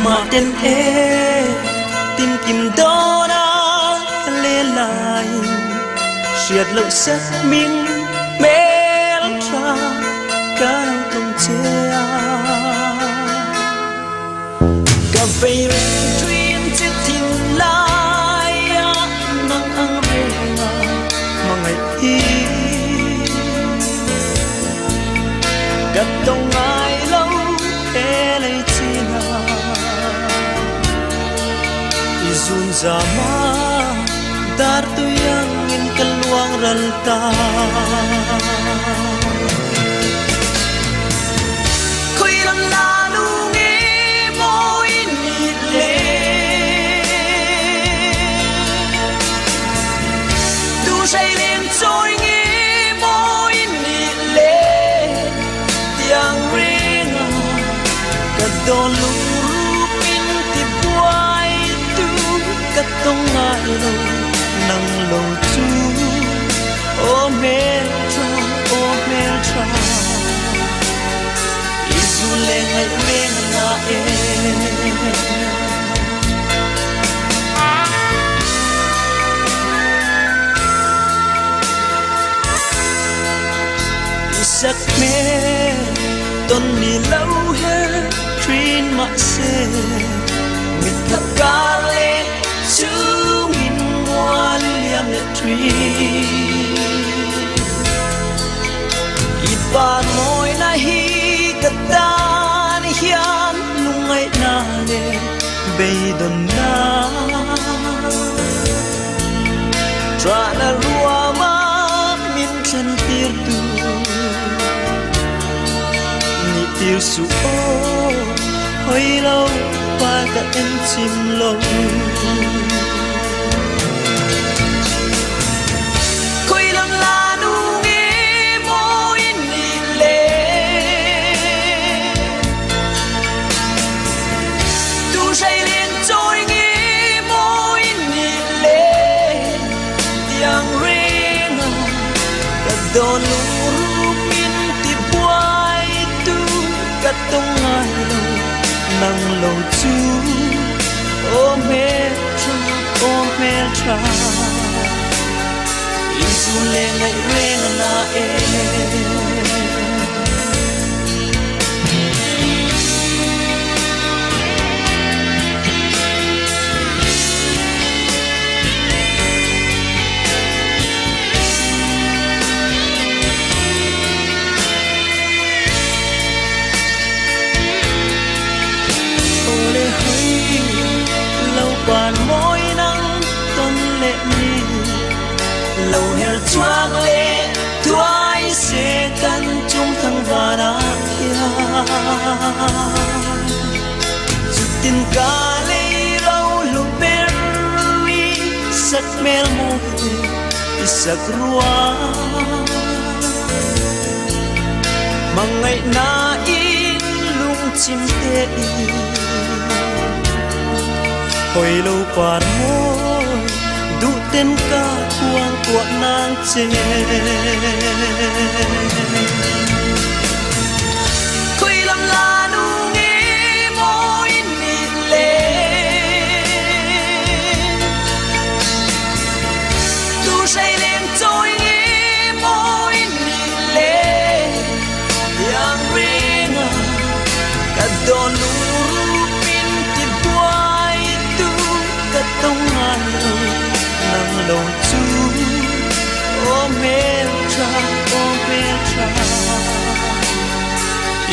mà tên tìm kiếm đó đã lên lại triệt lộ sắc mình mê ra cả lòng tông che cà phê truyền chết thiên lai nắng ăn về mà ngày đi cắt tông ai lâu e lấy chi na izun zama dar tu yang in keluang ranta koi lam la lu nge moi ni le tu say lên trôi nge moi ni le tiang ring ka don lu pin ti buai tu ka tong ai lo nang lo chu o meltra isu le ngai men na isak me ton ni lâu he train ma se mit ka kale chu iba noi na hi katan hian lungai na le beidon na tra na ruama min chan tir tu ni tir su o hoi lâu pa ka en chim lo don lu min ti buai tu katong ai lo nang lo chu o me tra isu le ngai ren na bàn môi nắng tôn lệ mi lâu hel choang lệ thoái sẽ căn chung thăng và đã chút tin cả lệ lâu lúc berry sắc mel môi sắc rua mà ngày na in lung chim tê hồi lâu quan môi đủ tên ca quang của nàng chê khơi làm la nu nghe môi nịt lên tu say lên trôi nghe môi nịt lên yang ring cả đòn lu tông ai nang lo chu o meltra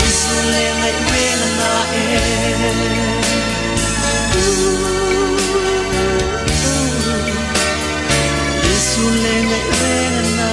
isu le ngai men na isu le ngai men na